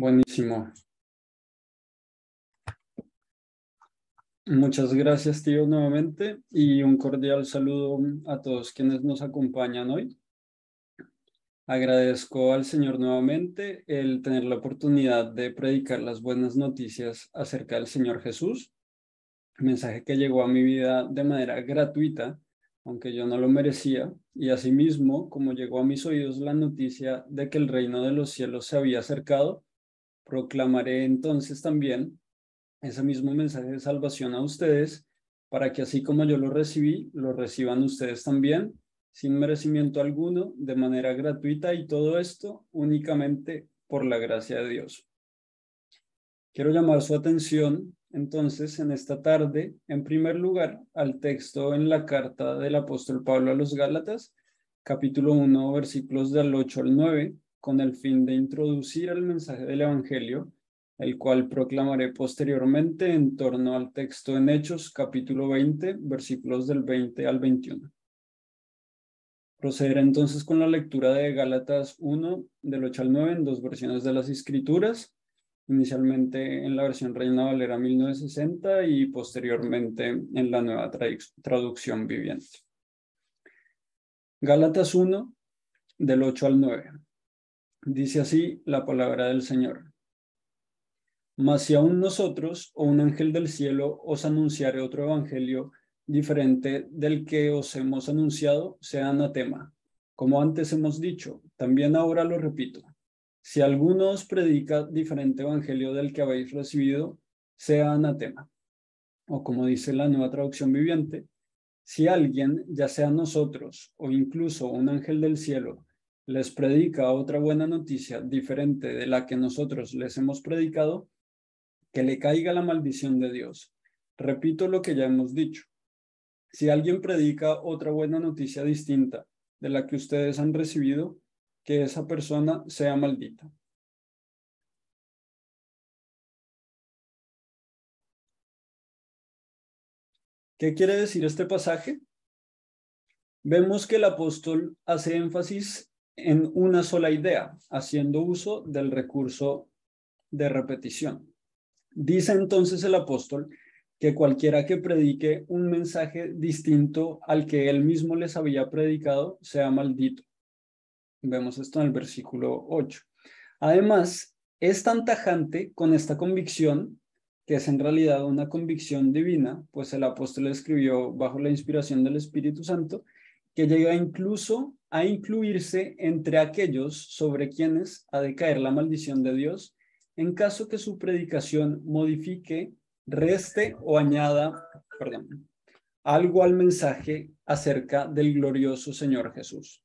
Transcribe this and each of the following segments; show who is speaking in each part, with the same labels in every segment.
Speaker 1: Buenísimo. Muchas gracias, tío, nuevamente, y un cordial saludo a todos quienes nos acompañan hoy. Agradezco al Señor nuevamente el tener la oportunidad de predicar las buenas noticias acerca del Señor Jesús, mensaje que llegó a mi vida de manera gratuita, aunque yo no lo merecía, y asimismo, como llegó a mis oídos la noticia de que el reino de los cielos se había acercado, proclamaré entonces también ese mismo mensaje de salvación a ustedes, para que así como yo lo recibí, lo reciban ustedes también, sin merecimiento alguno, de manera gratuita, y todo esto únicamente por la gracia de Dios. Quiero llamar su atención entonces en esta tarde, en primer lugar, al texto en la carta del apóstol Pablo a los Gálatas, capítulo 1, versículos del 8 al 9, con el fin de introducir el mensaje del Evangelio, el cual proclamaré posteriormente en torno al texto en Hechos, capítulo 20, versículos del 20 al 21. Procederé entonces con la lectura de Gálatas 1, del 8 al 9, en dos versiones de las Escrituras, inicialmente en la versión Reina Valera 1960 y posteriormente en la nueva traducción viviente. Gálatas 1, del 8 al 9. Dice así la palabra del Señor. Mas si aún nosotros o un ángel del cielo os anunciare otro evangelio diferente del que os hemos anunciado, sea anatema. Como antes hemos dicho, también ahora lo repito. Si alguno os predica diferente evangelio del que habéis recibido, sea anatema. O como dice la nueva traducción viviente, si alguien, ya sea nosotros o incluso un ángel del cielo, les predica otra buena noticia diferente de la que nosotros les hemos predicado, que le caiga la maldición de Dios. Repito lo que ya hemos dicho. Si alguien predica otra buena noticia distinta de la que ustedes han recibido, que esa persona sea maldita. ¿Qué quiere decir este pasaje? Vemos que el apóstol hace énfasis en una sola idea, haciendo uso del recurso de repetición. Dice entonces el apóstol que cualquiera que predique un mensaje distinto al que él mismo les había predicado sea maldito. Vemos esto en el versículo 8. Además, es tan tajante con esta convicción, que es en realidad una convicción divina, pues el apóstol escribió bajo la inspiración del Espíritu Santo, que llega incluso a incluirse entre aquellos sobre quienes ha de caer la maldición de Dios, en caso que su predicación modifique, reste o añada, algo al mensaje acerca del glorioso Señor Jesús.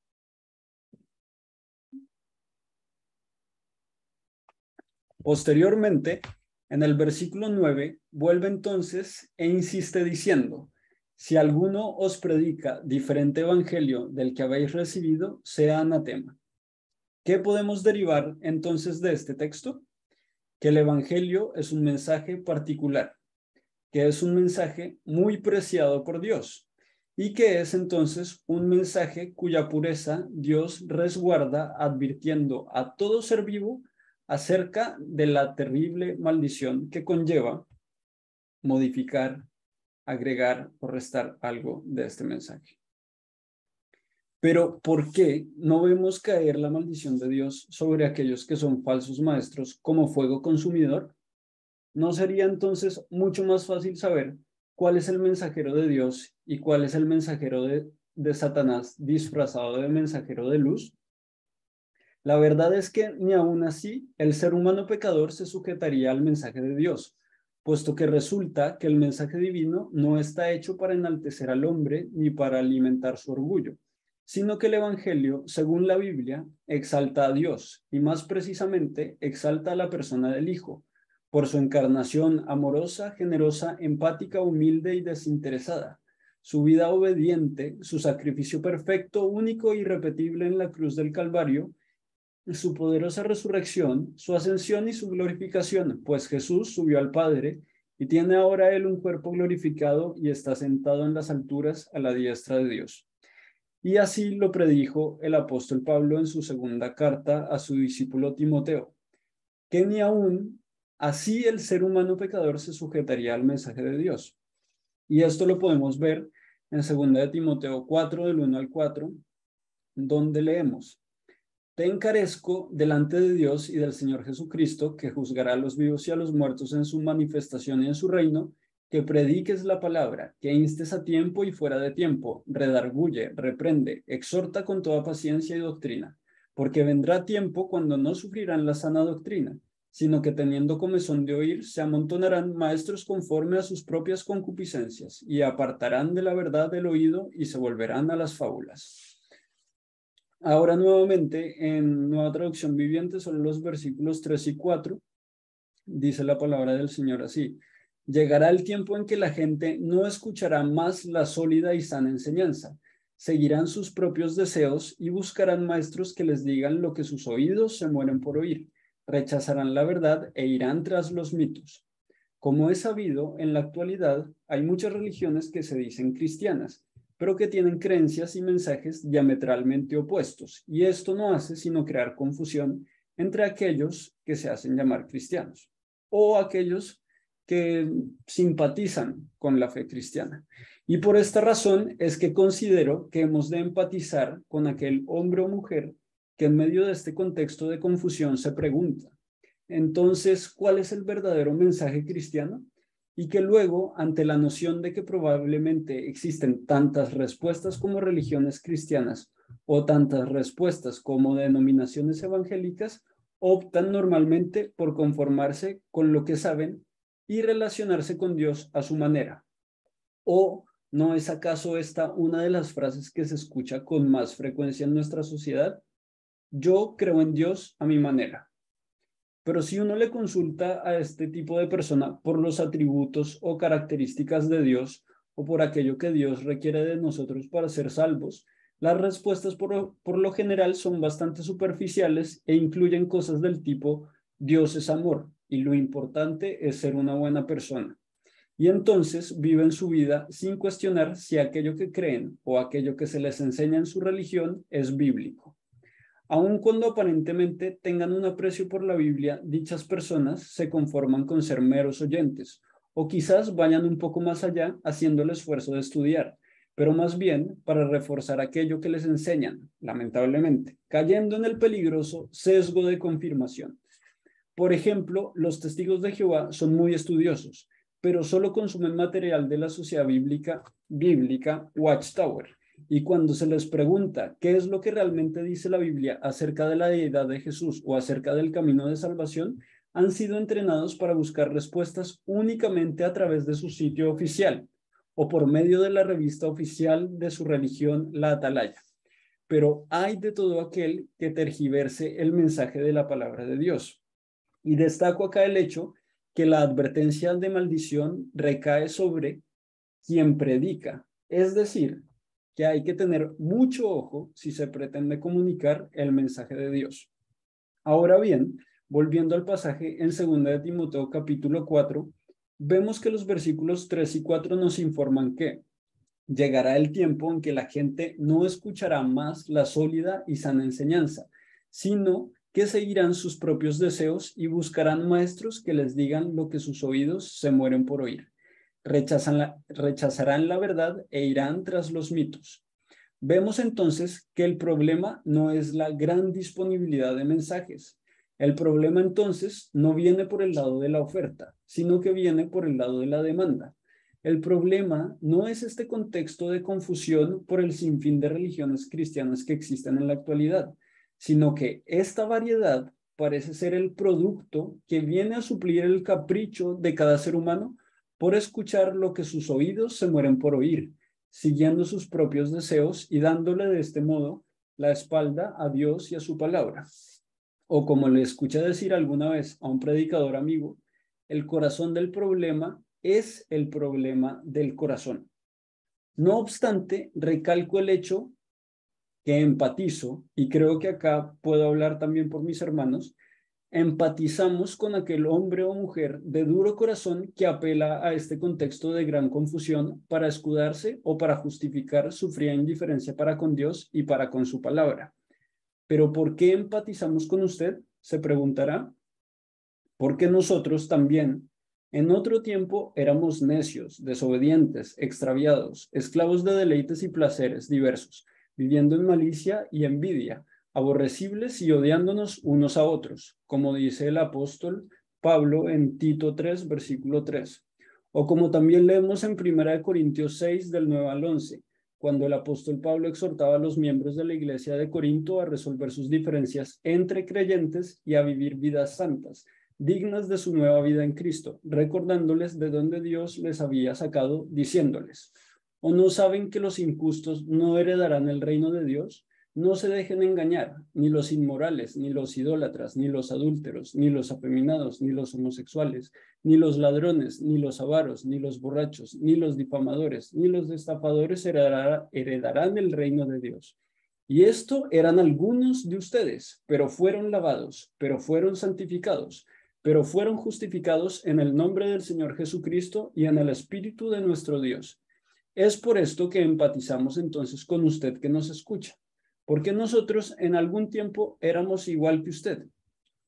Speaker 1: Posteriormente, en el versículo 9, vuelve entonces e insiste diciendo, si alguno os predica diferente evangelio del que habéis recibido, sea anatema. ¿Qué podemos derivar entonces de este texto? Que el evangelio es un mensaje particular, que es un mensaje muy preciado por Dios y que es entonces un mensaje cuya pureza Dios resguarda advirtiendo a todo ser vivo acerca de la terrible maldición que conlleva modificar, agregar o restar algo de este mensaje. Pero ¿por qué no vemos caer la maldición de Dios sobre aquellos que son falsos maestros como fuego consumidor? ¿No sería entonces mucho más fácil saber cuál es el mensajero de Dios y cuál es el mensajero de Satanás disfrazado de mensajero de luz? La verdad es que ni aún así el ser humano pecador se sujetaría al mensaje de Dios, puesto que resulta que el mensaje divino no está hecho para enaltecer al hombre ni para alimentar su orgullo, sino que el Evangelio, según la Biblia, exalta a Dios y más precisamente exalta a la persona del Hijo, por su encarnación amorosa, generosa, empática, humilde y desinteresada, su vida obediente, su sacrificio perfecto, único e irrepetible en la cruz del Calvario, su poderosa resurrección, su ascensión y su glorificación, pues Jesús subió al Padre y tiene ahora él un cuerpo glorificado y está sentado en las alturas a la diestra de Dios. Y así lo predijo el apóstol Pablo en su segunda carta a su discípulo Timoteo. que ni aún así el ser humano pecador se sujetaría al mensaje de Dios. Y esto lo podemos ver en 2 de Timoteo 4, del 1 al 4, donde leemos: Te encarezco delante de Dios y del Señor Jesucristo, que juzgará a los vivos y a los muertos en su manifestación y en su reino, que prediques la palabra, que instes a tiempo y fuera de tiempo, redarguye, reprende, exhorta con toda paciencia y doctrina, porque vendrá tiempo cuando no sufrirán la sana doctrina, sino que teniendo comezón de oír, se amontonarán maestros conforme a sus propias concupiscencias, y apartarán de la verdad el oído y se volverán a las fábulas. Ahora nuevamente, en Nueva Traducción Viviente, son los versículos 3 y 4, dice la palabra del Señor así: Llegará el tiempo en que la gente no escuchará más la sólida y sana enseñanza, seguirán sus propios deseos y buscarán maestros que les digan lo que sus oídos se mueren por oír, rechazarán la verdad e irán tras los mitos. Como es sabido, en la actualidad hay muchas religiones que se dicen cristianas, pero que tienen creencias y mensajes diametralmente opuestos, y esto no hace sino crear confusión entre aquellos que se hacen llamar cristianos o aquellos que simpatizan con la fe cristiana. Y por esta razón es que considero que hemos de empatizar con aquel hombre o mujer que en medio de este contexto de confusión se pregunta: entonces, ¿cuál es el verdadero mensaje cristiano? Y que luego, ante la noción de que probablemente existen tantas respuestas como religiones cristianas o tantas respuestas como denominaciones evangélicas, optan normalmente por conformarse con lo que saben y relacionarse con Dios a su manera. ¿O no es acaso esta una de las frases que se escucha con más frecuencia en nuestra sociedad? Yo creo en Dios a mi manera. Pero si uno le consulta a este tipo de persona por los atributos o características de Dios o por aquello que Dios requiere de nosotros para ser salvos, las respuestas por lo general son bastante superficiales e incluyen cosas del tipo: Dios es amor y lo importante es ser una buena persona. Y entonces viven su vida sin cuestionar si aquello que creen o aquello que se les enseña en su religión es bíblico. Aun cuando aparentemente tengan un aprecio por la Biblia, dichas personas se conforman con ser meros oyentes, o quizás vayan un poco más allá haciendo el esfuerzo de estudiar, pero más bien para reforzar aquello que les enseñan, lamentablemente, cayendo en el peligroso sesgo de confirmación. Por ejemplo, los testigos de Jehová son muy estudiosos, pero solo consumen material de la sociedad bíblica Watchtower. Y cuando se les pregunta qué es lo que realmente dice la Biblia acerca de la deidad de Jesús o acerca del camino de salvación, han sido entrenados para buscar respuestas únicamente a través de su sitio oficial o por medio de la revista oficial de su religión, la Atalaya. Pero hay de todo aquel que tergiverse el mensaje de la palabra de Dios. Y destaco acá el hecho que la advertencia de maldición recae sobre quien predica, es decir, que hay que tener mucho ojo si se pretende comunicar el mensaje de Dios. Ahora bien, volviendo al pasaje en 2 de Timoteo capítulo 4, vemos que los versículos 3 y 4 nos informan que llegará el tiempo en que la gente no escuchará más la sólida y sana enseñanza, sino que seguirán sus propios deseos y buscarán maestros que les digan lo que sus oídos se mueren por oír. Rechazarán la verdad e irán tras los mitos. Vemos entonces que el problema no es la gran disponibilidad de mensajes. El problema entonces no viene por el lado de la oferta, sino que viene por el lado de la demanda. El problema no es este contexto de confusión por el sinfín de religiones cristianas que existen en la actualidad, sino que esta variedad parece ser el producto que viene a suplir el capricho de cada ser humano por escuchar lo que sus oídos se mueren por oír, siguiendo sus propios deseos y dándole de este modo la espalda a Dios y a su palabra. O como le escuché decir alguna vez a un predicador amigo, el corazón del problema es el problema del corazón. No obstante, recalco el hecho que empatizo, y creo que acá puedo hablar también por mis hermanos, empatizamos con aquel hombre o mujer de duro corazón que apela a este contexto de gran confusión para escudarse o para justificar su fría indiferencia para con Dios y para con su palabra. Pero ¿por qué empatizamos con usted? Se preguntará. porque nosotros también en otro tiempo éramos necios, desobedientes, extraviados, esclavos de deleites y placeres diversos, viviendo en malicia y envidia, aborrecibles y odiándonos unos a otros, como dice el apóstol Pablo en Tito 3, versículo 3, o como también leemos en 1 Corintios 6, del 9 al 11, cuando el apóstol Pablo exhortaba a los miembros de la iglesia de Corinto a resolver sus diferencias entre creyentes y a vivir vidas santas, dignas de su nueva vida en Cristo, recordándoles de dónde Dios les había sacado, diciéndoles: ¿o no saben que los injustos no heredarán el reino de Dios? No se dejen engañar, ni los inmorales, ni los idólatras, ni los adúlteros, ni los afeminados, ni los homosexuales, ni los ladrones, ni los avaros, ni los borrachos, ni los difamadores, ni los estafadores heredarán el reino de Dios. Y esto eran algunos de ustedes, pero fueron lavados, pero fueron santificados, pero fueron justificados en el nombre del Señor Jesucristo y en el Espíritu de nuestro Dios. Es por esto que empatizamos entonces con usted que nos escucha, porque nosotros en algún tiempo éramos igual que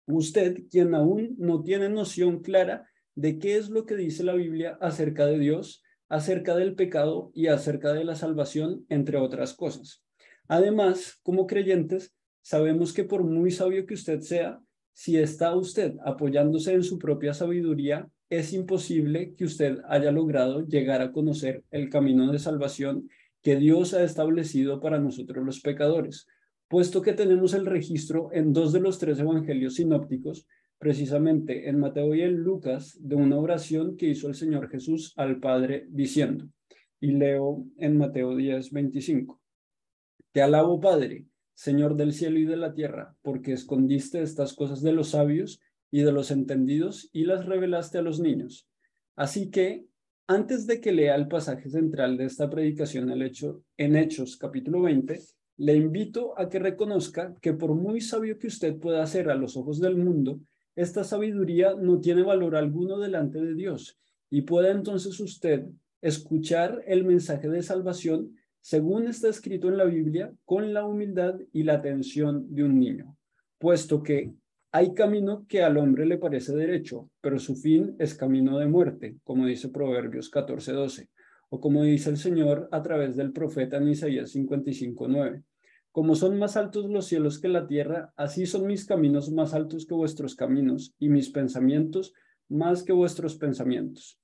Speaker 1: usted quien aún no tiene noción clara de qué es lo que dice la Biblia acerca de Dios, acerca del pecado y acerca de la salvación, entre otras cosas. Además, como creyentes, sabemos que por muy sabio que usted sea, si está usted apoyándose en su propia sabiduría, es imposible que usted haya logrado llegar a conocer el camino de salvación que Dios ha establecido para nosotros los pecadores, puesto que tenemos el registro en 2 de los 3 evangelios sinópticos, precisamente en Mateo y en Lucas, de una oración que hizo el Señor Jesús al Padre diciendo, y leo en Mateo 10:25, te alabo, Padre, Señor del cielo y de la tierra, porque escondiste estas cosas de los sabios y de los entendidos y las revelaste a los niños. Así que, antes de que lea el pasaje central de esta predicación en Hechos capítulo 20, le invito a que reconozca que por muy sabio que usted pueda ser a los ojos del mundo, esta sabiduría no tiene valor alguno delante de Dios, y pueda entonces usted escuchar el mensaje de salvación según está escrito en la Biblia, con la humildad y la atención de un niño, puesto que hay camino que al hombre le parece derecho, pero su fin es camino de muerte, como dice Proverbios 14:12, o como dice el Señor a través del profeta en Isaías 55:9. Como son más altos los cielos que la tierra, así son mis caminos más altos que vuestros caminos, y mis pensamientos más que vuestros pensamientos.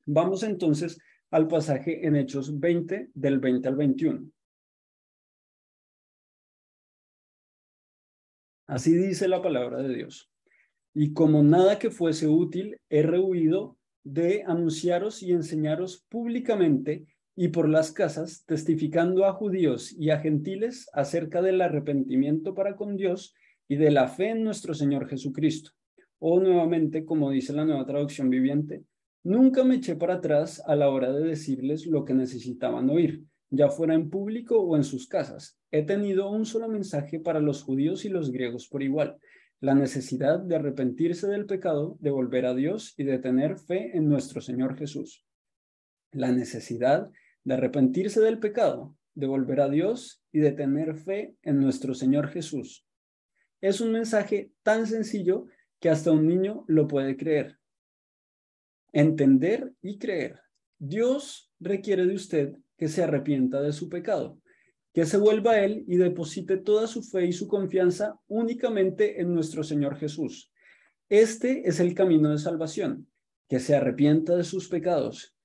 Speaker 1: Vamos entonces al pasaje en Hechos 20, del 20 al 21. Así dice la palabra de Dios. Y como nada que fuese útil, he rehuido de anunciaros y enseñaros públicamente y por las casas, testificando a judíos y a gentiles acerca del arrepentimiento para con Dios y de la fe en nuestro Señor Jesucristo. O nuevamente, como dice la Nueva Traducción Viviente, nunca me eché para atrás a la hora de decirles lo que necesitaban oír, ya fuera en público o en sus casas. He tenido un solo mensaje para los judíos y los griegos por igual: la necesidad de arrepentirse del pecado, de volver a Dios y de tener fe en nuestro Señor Jesús. La necesidad de arrepentirse del pecado, de volver a Dios y de tener fe en nuestro Señor Jesús. Es un mensaje tan sencillo que hasta un niño lo puede creer, entender y creer. Dios requiere de usted que se arrepienta de su pecado, que se vuelva a Él y deposite toda su fe y su confianza únicamente en nuestro Señor Jesús. Este es el camino de salvación, que se arrepienta de sus pecados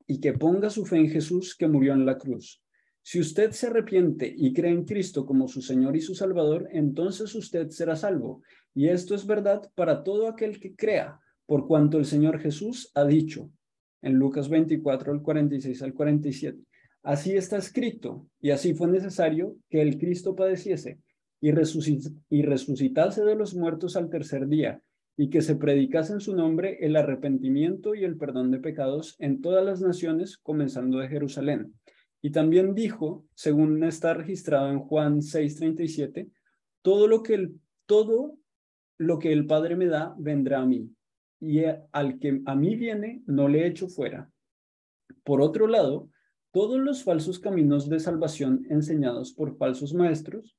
Speaker 1: y que ponga su fe en Jesús que murió en la cruz. Si usted se arrepiente y cree en Cristo como su Señor y su Salvador, entonces usted será salvo. Y esto es verdad para todo aquel que crea, por cuanto el Señor Jesús ha dicho en Lucas 24, al 46 al 47. Así está escrito, y así fue necesario que el Cristo padeciese y resucitase de los muertos al tercer día, y que se predicase en su nombre el arrepentimiento y el perdón de pecados en todas las naciones, comenzando de Jerusalén. Y también dijo, según está registrado en Juan 6:37, todo lo que el Padre me da vendrá a mí, y al que a mí viene no le echo fuera. Por otro lado, todos los falsos caminos de salvación enseñados por falsos maestros,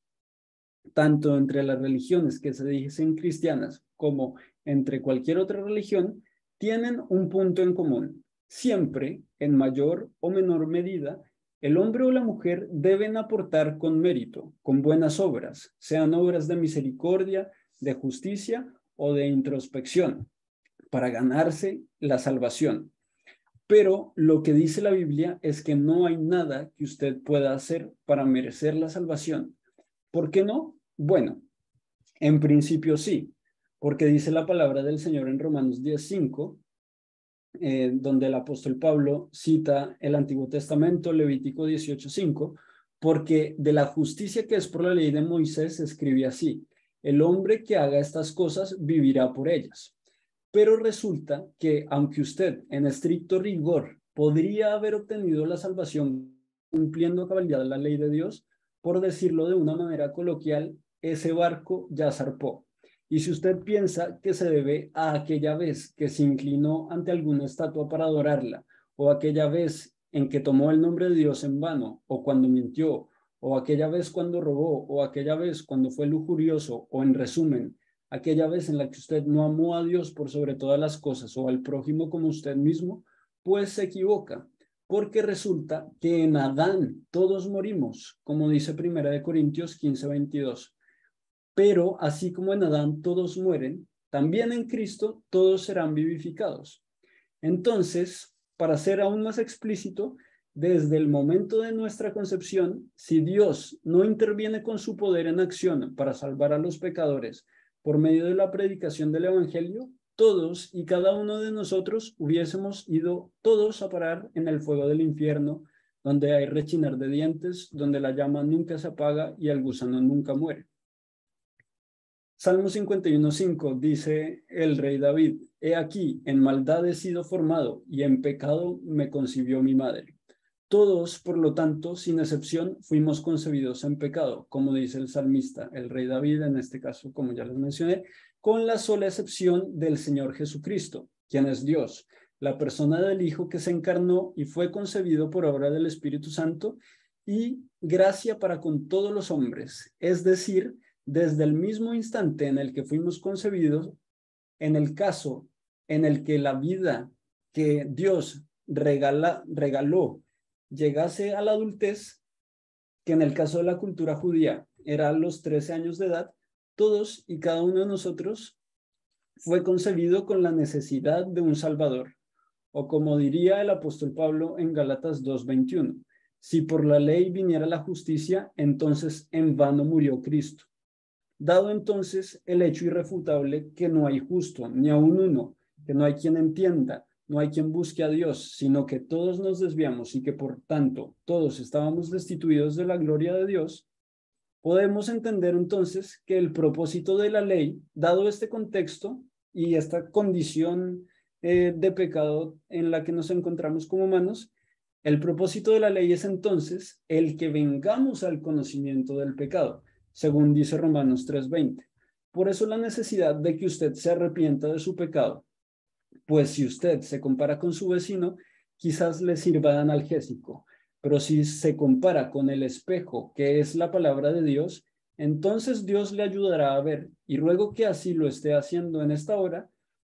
Speaker 1: tanto entre las religiones que se dicen cristianas como entre cualquier otra religión, tienen un punto en común. Siempre, en mayor o menor medida, el hombre o la mujer deben aportar con mérito, con buenas obras, sean obras de misericordia, de justicia o de introspección, para ganarse la salvación. Pero lo que dice la Biblia es que no hay nada que usted pueda hacer para merecer la salvación. ¿Por qué no? Bueno, en principio sí, porque dice la palabra del Señor en Romanos 10:5, donde el apóstol Pablo cita el Antiguo Testamento, Levítico 18:5, porque de la justicia que es por la ley de Moisés se escribe así: el hombre que haga estas cosas vivirá por ellas. Pero resulta que aunque usted en estricto rigor podría haber obtenido la salvación cumpliendo a cabalidad la ley de Dios, por decirlo de una manera coloquial, ese barco ya zarpó. Y si usted piensa que se debe a aquella vez que se inclinó ante alguna estatua para adorarla, o aquella vez en que tomó el nombre de Dios en vano, o cuando mintió, o aquella vez cuando robó, o aquella vez cuando fue lujurioso, o en resumen, aquella vez en la que usted no amó a Dios por sobre todas las cosas o al prójimo como usted mismo, pues se equivoca, porque resulta que en Adán todos morimos, como dice 1 Corintios 15:22. Pero así como en Adán todos mueren, también en Cristo todos serán vivificados. Entonces, para ser aún más explícito, desde el momento de nuestra concepción, si Dios no interviene con su poder en acción para salvar a los pecadores por medio de la predicación del Evangelio, todos y cada uno de nosotros hubiésemos ido todos a parar en el fuego del infierno, donde hay rechinar de dientes, donde la llama nunca se apaga y el gusano nunca muere. Salmo 51:5 dice el rey David: he aquí, en maldad he sido formado y en pecado me concibió mi madre. Todos, por lo tanto, sin excepción, fuimos concebidos en pecado, como dice el salmista, el rey David, en este caso, como ya les mencioné, con la sola excepción del Señor Jesucristo, quien es Dios, la persona del Hijo que se encarnó y fue concebido por obra del Espíritu Santo y gracia para con todos los hombres, es decir, desde el mismo instante en el que fuimos concebidos, en el caso en el que la vida que Dios regaló llegase a la adultez, que en el caso de la cultura judía era a los 13 años de edad, todos y cada uno de nosotros fue concebido con la necesidad de un Salvador, o como diría el apóstol Pablo en Gálatas 2:21, si por la ley viniera la justicia, entonces en vano murió Cristo. Dado entonces el hecho irrefutable que no hay justo, ni aun uno, que no hay quien entienda, no hay quien busque a Dios, sino que todos nos desviamos y que por tanto todos estábamos destituidos de la gloria de Dios, podemos entender entonces que el propósito de la ley, dado este contexto y esta condición de pecado en la que nos encontramos como humanos, el propósito de la ley es entonces el que vengamos al conocimiento del pecado, según dice Romanos 3:20. Por eso la necesidad de que usted se arrepienta de su pecado, pues si usted se compara con su vecino, quizás le sirva de analgésico, pero si se compara con el espejo, que es la palabra de Dios, entonces Dios le ayudará a ver, y ruego que así lo esté haciendo en esta hora,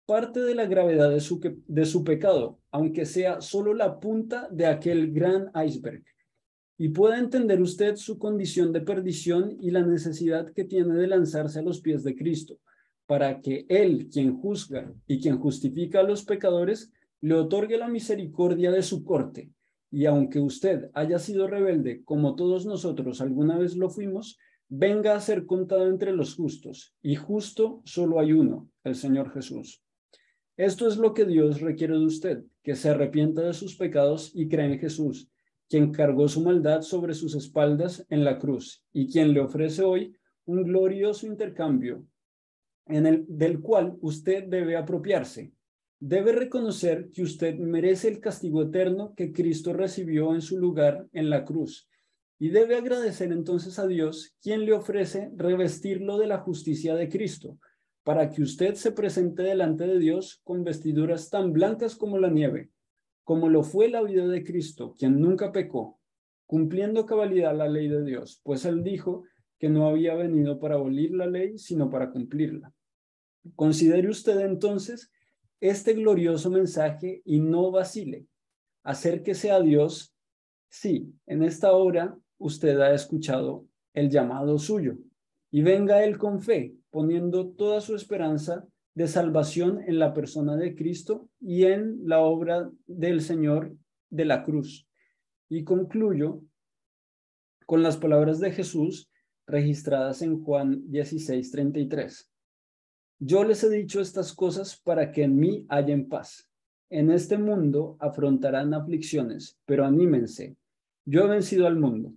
Speaker 1: parte de la gravedad de su pecado, aunque sea solo la punta de aquel gran iceberg, y pueda entender usted su condición de perdición y la necesidad que tiene de lanzarse a los pies de Cristo, para que Él, quien juzga y quien justifica a los pecadores, le otorgue la misericordia de su corte. Y aunque usted haya sido rebelde, como todos nosotros alguna vez lo fuimos, venga a ser contado entre los justos. Y justo solo hay uno, el Señor Jesús. Esto es lo que Dios requiere de usted, que se arrepienta de sus pecados y crea en Jesús, quien cargó su maldad sobre sus espaldas en la cruz y quien le ofrece hoy un glorioso intercambio del cual usted debe apropiarse. Debe reconocer que usted merece el castigo eterno que Cristo recibió en su lugar en la cruz y debe agradecer entonces a Dios, quien le ofrece revestirlo de la justicia de Cristo, para que usted se presente delante de Dios con vestiduras tan blancas como la nieve, como lo fue la vida de Cristo, quien nunca pecó, cumpliendo a cabalidad la ley de Dios, pues él dijo que no había venido para abolir la ley, sino para cumplirla. Considere usted entonces este glorioso mensaje y no vacile. Acérquese a Dios. Sí, en esta hora usted ha escuchado el llamado suyo y venga a Él con fe, poniendo toda su esperanza de salvación en la persona de Cristo y en la obra del Señor de la cruz. Y concluyo con las palabras de Jesús registradas en Juan 16:33. Yo les he dicho estas cosas para que en mí hayan paz. En este mundo afrontarán aflicciones, pero anímense. Yo he vencido al mundo.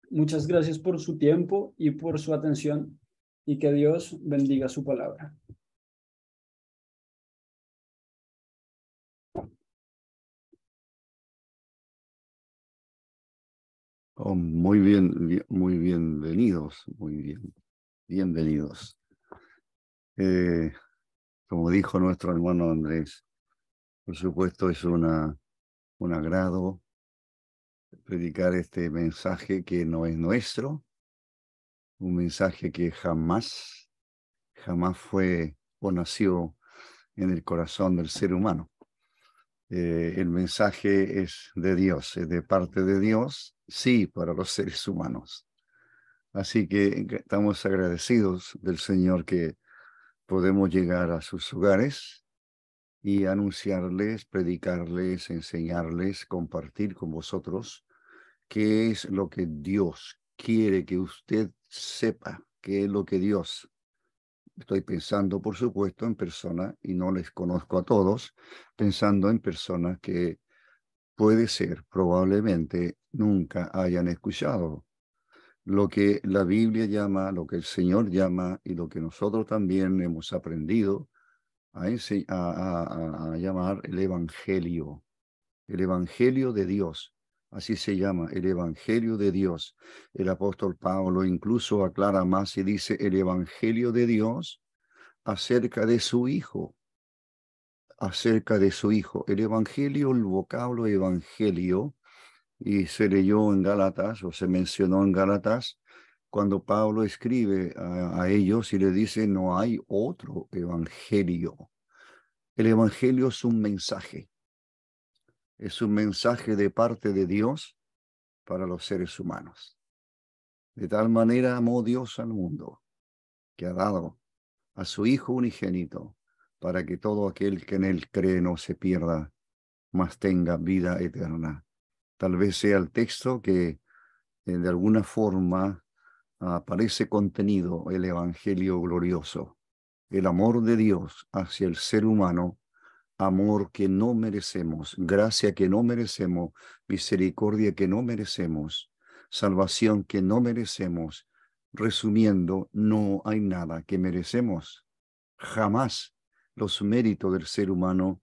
Speaker 1: Muchas gracias por su tiempo y por su atención, y que Dios bendiga su palabra.
Speaker 2: Oh, muy bien, muy bienvenidos, muy bien, bienvenidos. Como dijo nuestro hermano Andrés, por supuesto es un agrado predicar este mensaje que no es nuestro, un mensaje que jamás fue o nació en el corazón del ser humano. El mensaje es de Dios, es de parte de Dios, sí, para los seres humanos. Así que estamos agradecidos del Señor que podemos llegar a sus hogares y anunciarles, predicarles, enseñarles, compartir con vosotros qué es lo que Dios quiere que usted sepa, qué es lo que Dios. Estoy pensando, por supuesto, en personas, y no les conozco a todos, pensando en personas que puede ser, probablemente, nunca hayan escuchado lo que la Biblia llama, lo que el Señor llama y lo que nosotros también hemos aprendido a llamar el Evangelio de Dios. Así se llama, el Evangelio de Dios. El apóstol Pablo incluso aclara más y dice el Evangelio de Dios acerca de su Hijo. Acerca de su Hijo. El Evangelio, el vocablo Evangelio, y se leyó en Gálatas o se mencionó en Gálatas cuando Pablo escribe a ellos y le dice no hay otro evangelio. El evangelio es un mensaje de parte de Dios para los seres humanos. De tal manera amó Dios al mundo que ha dado a su Hijo unigénito para que todo aquel que en él cree no se pierda, mas tenga vida eterna. Tal vez sea el texto que de alguna forma aparece contenido el Evangelio glorioso, el amor de Dios hacia el ser humano, amor que no merecemos, gracia que no merecemos, misericordia que no merecemos, salvación que no merecemos. Resumiendo, no hay nada que merecemos. Jamás los méritos del ser humano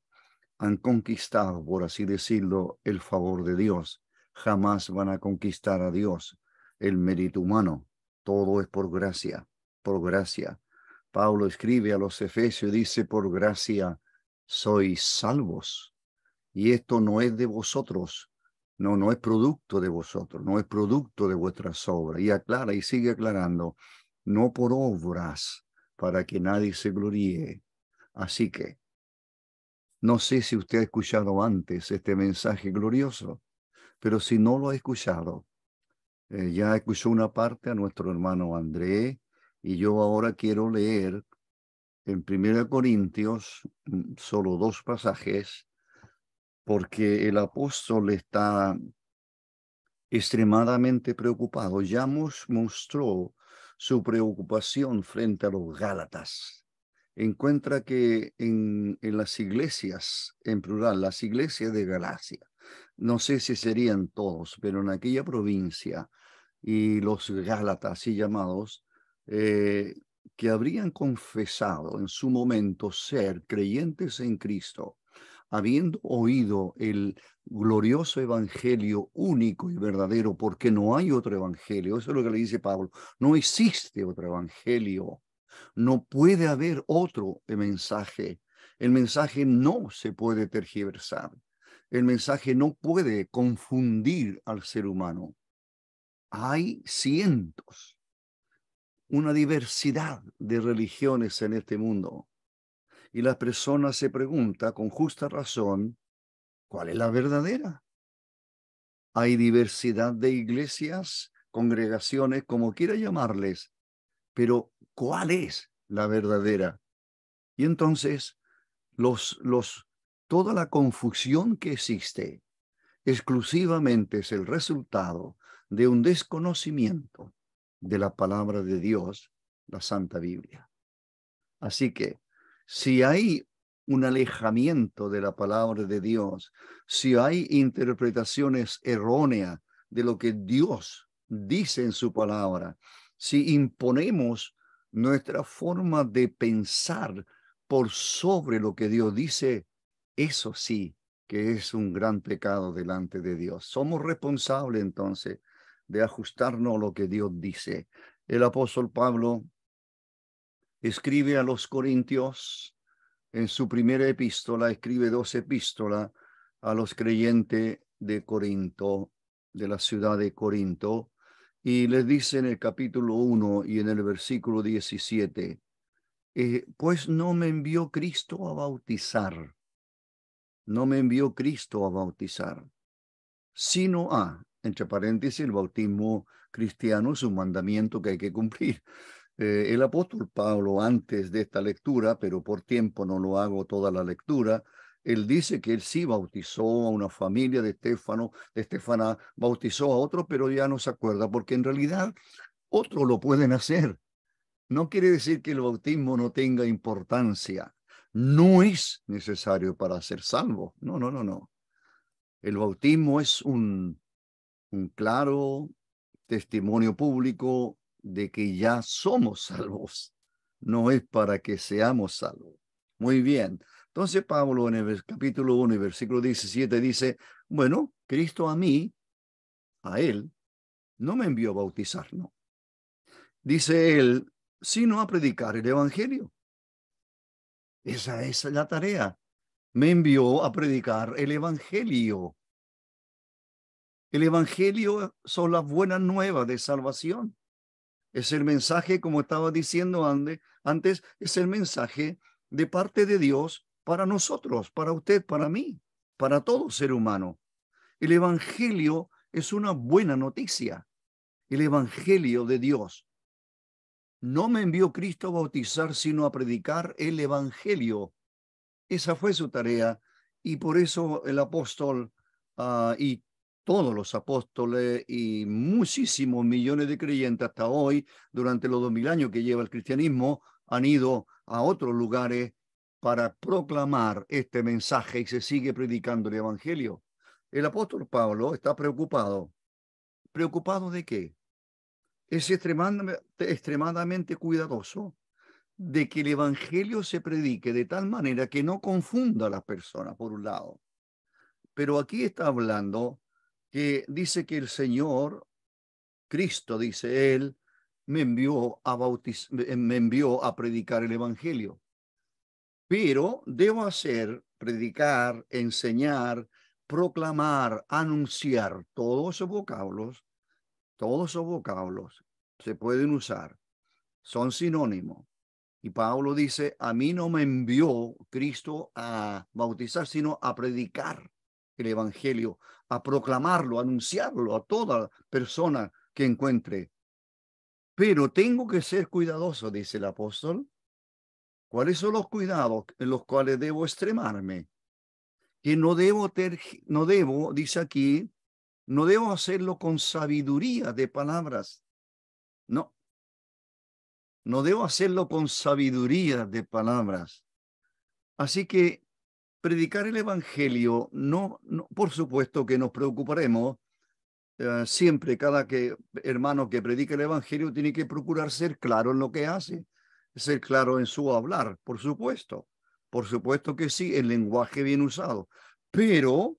Speaker 2: han conquistado, por así decirlo, el favor de Dios. Jamás van a conquistar a Dios, el mérito humano. Todo es por gracia, por gracia. Pablo escribe a los Efesios, dice, por gracia sois salvos. Y esto no es de vosotros, no es producto de vosotros, no es producto de vuestras obras. Y aclara y sigue aclarando, no por obras, para que nadie se gloríe. Así que, no sé si usted ha escuchado antes este mensaje glorioso, pero si no lo ha escuchado, ya escuchó una parte a nuestro hermano André, y yo ahora quiero leer en 1 Corintios solo 2 pasajes, porque el apóstol está extremadamente preocupado. Ya mostró su preocupación frente a los Gálatas. Encuentra que en las iglesias, en plural, las iglesias de Galacia, no sé si serían todos, pero en aquella provincia, y los Gálatas así llamados, que habrían confesado en su momento ser creyentes en Cristo, habiendo oído el glorioso evangelio único y verdadero, porque no hay otro evangelio. Eso es lo que le dice Pablo. No existe otro evangelio. No puede haber otro mensaje. El mensaje no se puede tergiversar. El mensaje no puede confundir al ser humano. Hay cientos una diversidad de religiones en este mundo. Y la persona se pregunta con justa razón, ¿cuál es la verdadera? Hay diversidad de iglesias, congregaciones, como quiera llamarles, pero ¿cuál es la verdadera? Y entonces, toda la confusión que existe exclusivamente es el resultado de un desconocimiento de la palabra de Dios, la Santa Biblia. Así que, si hay un alejamiento de la palabra de Dios, si hay interpretaciones erróneas de lo que Dios dice en su palabra, si imponemos nuestra forma de pensar por sobre lo que Dios dice, eso sí que es un gran pecado delante de Dios. Somos responsables entonces de ajustarnos a lo que Dios dice. El apóstol Pablo escribe a los Corintios, en su primera epístola, escribe 2 epístolas a los creyentes de Corinto, de la ciudad de Corinto, y les dice en el capítulo 1 y en el versículo 17, pues no me envió Cristo a bautizar, no me envió Cristo a bautizar, sino entre paréntesis, el bautismo cristiano es un mandamiento que hay que cumplir. El apóstol Pablo, antes de esta lectura, pero por tiempo no lo hago toda la lectura, él dice que él sí bautizó a una familia de Estefana bautizó a otro, pero ya no se acuerda, porque en realidad otros lo pueden hacer. No quiere decir que el bautismo no tenga importancia. No es necesario para ser salvo. No, no, no, no. El bautismo es un claro testimonio público de que ya somos salvos. No es para que seamos salvos. Muy bien. Entonces Pablo en el capítulo 1 y versículo 17 dice, bueno, Cristo a mí, a él, no me envió a bautizar, no. Dice él, sino a predicar el evangelio. Esa es la tarea. Me envió a predicar el evangelio. El evangelio son las buenas nuevas de salvación. Es el mensaje, como estaba diciendo antes, es el mensaje de parte de Dios para nosotros, para usted, para mí, para todo ser humano. El evangelio es una buena noticia. El evangelio de Dios. No me envió Cristo a bautizar, sino a predicar el evangelio. Esa fue su tarea y por eso el apóstol y todos los apóstoles y muchísimos millones de creyentes hasta hoy, durante los 2000 años que lleva el cristianismo, han ido a otros lugares para proclamar este mensaje y se sigue predicando el evangelio. El apóstol Pablo está preocupado. ¿Preocupado de qué? Es extremadamente cuidadoso de que el evangelio se predique de tal manera que no confunda a las personas, por un lado. Pero aquí está hablando que dice que el Señor, Cristo, dice él, me envió a predicar el evangelio. Pero debo predicar, enseñar, proclamar, anunciar, todos esos vocablos se pueden usar, son sinónimos. Y Pablo dice, a mí no me envió Cristo a bautizar, sino a predicar el evangelio, a proclamarlo, a anunciarlo a toda persona que encuentre. Pero tengo que ser cuidadoso, dice el apóstol. ¿Cuáles son los cuidados en los cuales debo extremarme? Que no debo, dice aquí, no debo hacerlo con sabiduría de palabras. No debo hacerlo con sabiduría de palabras. Así que predicar el evangelio, no, por supuesto que nos preocuparemos. Siempre cada hermano que predica el evangelio tiene que procurar ser claro en lo que hace, ser claro en su hablar, por supuesto. Por supuesto que sí, el lenguaje bien usado. Pero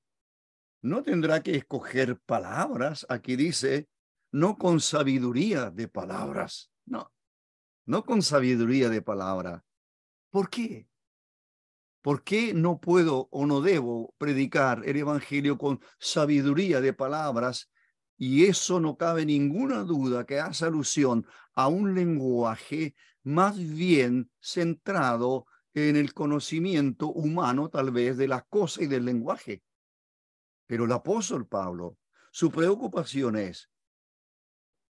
Speaker 2: no tendrá que escoger palabras. Aquí dice, no con sabiduría de palabras. No con sabiduría de palabra. ¿Por qué? ¿Por qué no puedo o no debo predicar el evangelio con sabiduría de palabras? Y eso no cabe ninguna duda que hace alusión a un lenguaje más bien centrado en el conocimiento humano, tal vez, de las cosas y del lenguaje. Pero el apóstol Pablo, su preocupación es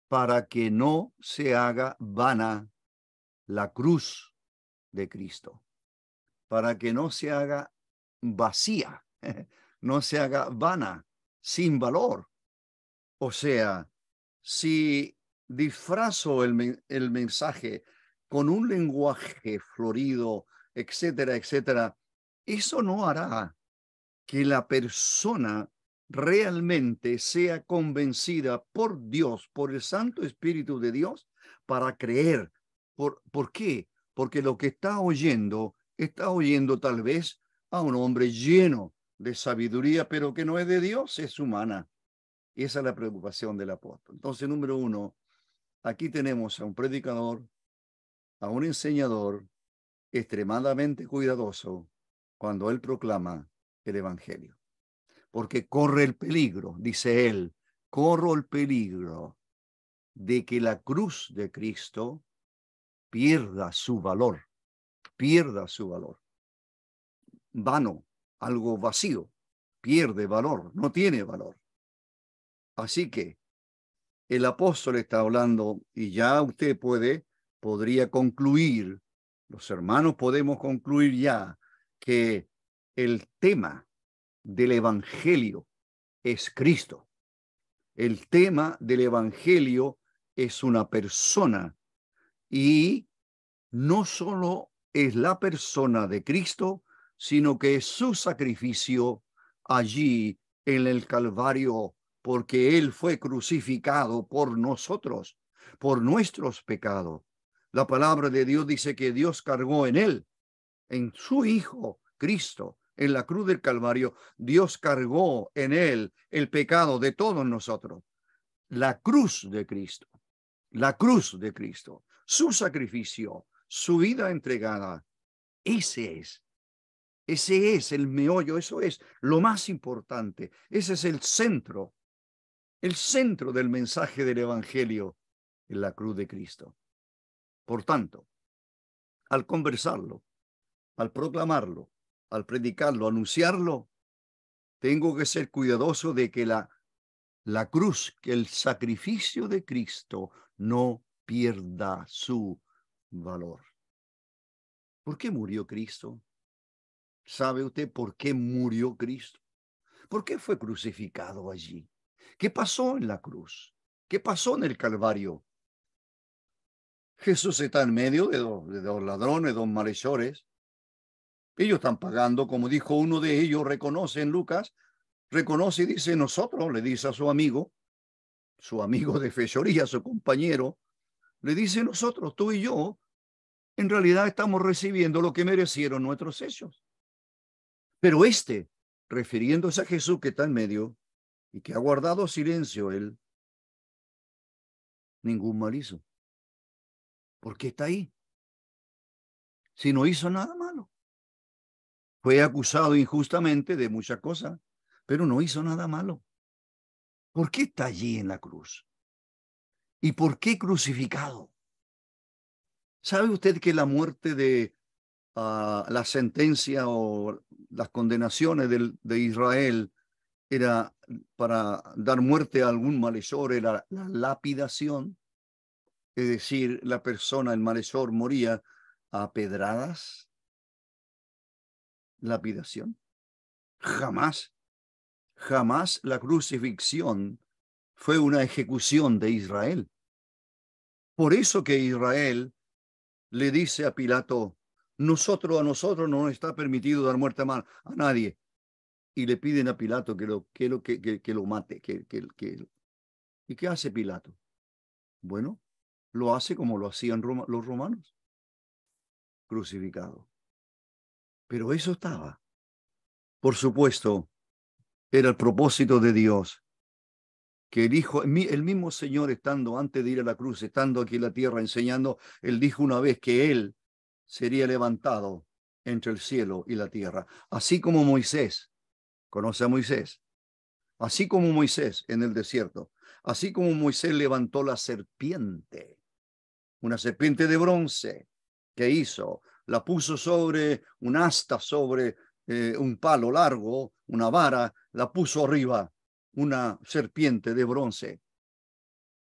Speaker 2: para que no se haga vana la cruz de Cristo, para que no se haga vacía, no se haga vana, sin valor. O sea, si disfrazo el mensaje con un lenguaje florido, etcétera, etcétera, eso no hará que la persona realmente sea convencida por Dios, por el Santo Espíritu de Dios, para creer. ¿Por qué? Porque lo que está oyendo tal vez a un hombre lleno de sabiduría, pero que no es de Dios, es humana. Y esa es la preocupación del apóstol. Entonces, número uno, aquí tenemos a un predicador, a un enseñador extremadamente cuidadoso cuando él proclama el evangelio. Porque corre el peligro, dice él, corro el peligro de que la cruz de Cristo pierda su valor, vano, algo vacío, pierde valor, no tiene valor. Así que el apóstol está hablando y ya usted podría concluir, los hermanos podemos concluir ya que el tema del evangelio es Cristo. El tema del evangelio es una persona y no solo es la persona de Cristo, sino que es su sacrificio allí en el Calvario, porque Él fue crucificado por nosotros, por nuestros pecados. La palabra de Dios dice que Dios cargó en Él, en su Hijo, Cristo, en la cruz del Calvario. Dios cargó en Él el pecado de todos nosotros. La cruz de Cristo, su sacrificio, su vida entregada, ese es el meollo, eso es lo más importante, ese es el centro del mensaje del evangelio en la cruz de Cristo. Por tanto, al conversarlo, al proclamarlo, al predicarlo, anunciarlo, tengo que ser cuidadoso de que la cruz, que el sacrificio de Cristo no pierda su valor. ¿Por qué murió Cristo? ¿Sabe usted por qué murió Cristo? ¿Por qué fue crucificado allí? ¿Qué pasó en la cruz? ¿Qué pasó en el Calvario? Jesús está en medio de dos ladrones, dos malhechores. Ellos están pagando, como dijo uno de ellos, reconoce en Lucas, reconoce y dice, nosotros, le dice a su amigo de fechoría, su compañero, le dice, nosotros, tú y yo, en realidad estamos recibiendo lo que merecieron nuestros hechos. Pero refiriéndose a Jesús que está en medio y que ha guardado silencio, él ningún mal hizo. ¿Por qué está ahí? Si no hizo nada malo. Fue acusado injustamente de muchas cosas, pero no hizo nada malo. ¿Por qué está allí en la cruz? ¿Y por qué crucificado? ¿Sabe usted que la muerte de la sentencia o las condenaciones de Israel era para dar muerte a algún malhechor, era la lapidación? Es decir, la persona, el malhechor, moría a pedradas. Lapidación. Jamás la crucifixión fue una ejecución de Israel. Por eso que Israel le dice a Pilato, a nosotros no nos está permitido dar muerte a nadie. Y le piden a Pilato que lo mate. ¿Y qué hace Pilato? Bueno, lo hace como lo hacían los romanos, crucificado. Pero eso estaba. Por supuesto, era el propósito de Dios, que el mismo Señor, estando antes de ir a la cruz, estando aquí en la tierra enseñando, él dijo una vez que él sería levantado entre el cielo y la tierra, así como Moisés, conoce a Moisés, así como Moisés en el desierto, así como Moisés levantó la serpiente una serpiente de bronce. ¿Qué hizo? La puso sobre un asta, sobre un palo largo, una vara, la puso arriba, una serpiente de bronce.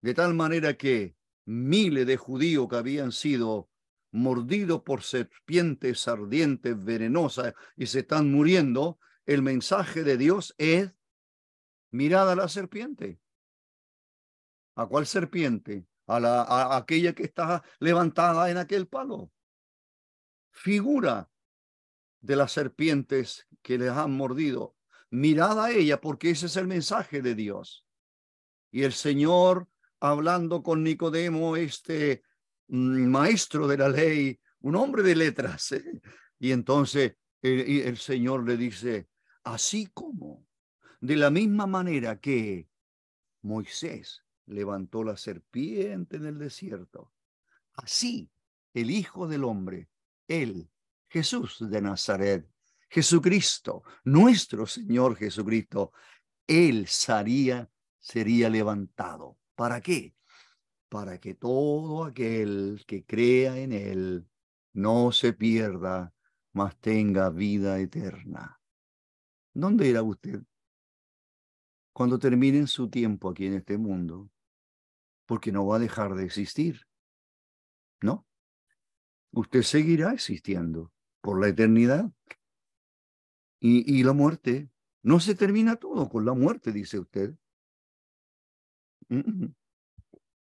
Speaker 2: De tal manera que miles de judíos que habían sido mordidos por serpientes ardientes, venenosas, y se están muriendo, el mensaje de Dios es: mirad a la serpiente. ¿A cuál serpiente? A aquella que está levantada en aquel palo. Figura de las serpientes que les han mordido. Mirad a ella, porque ese es el mensaje de Dios. Y el Señor, hablando con Nicodemo, este maestro de la ley, un hombre de letras, y entonces el Señor le dice: así como, de la misma manera que Moisés levantó la serpiente en el desierto, así el Hijo del Hombre, él, Jesús de Nazaret, Jesucristo, nuestro Señor Jesucristo, él sería levantado. ¿Para qué? Para que todo aquel que crea en él no se pierda, mas tenga vida eterna. ¿Dónde irá usted cuando termine su tiempo aquí en este mundo? Porque no va a dejar de existir, ¿no? Usted seguirá existiendo por la eternidad. Y la muerte, no se termina todo con la muerte, dice usted.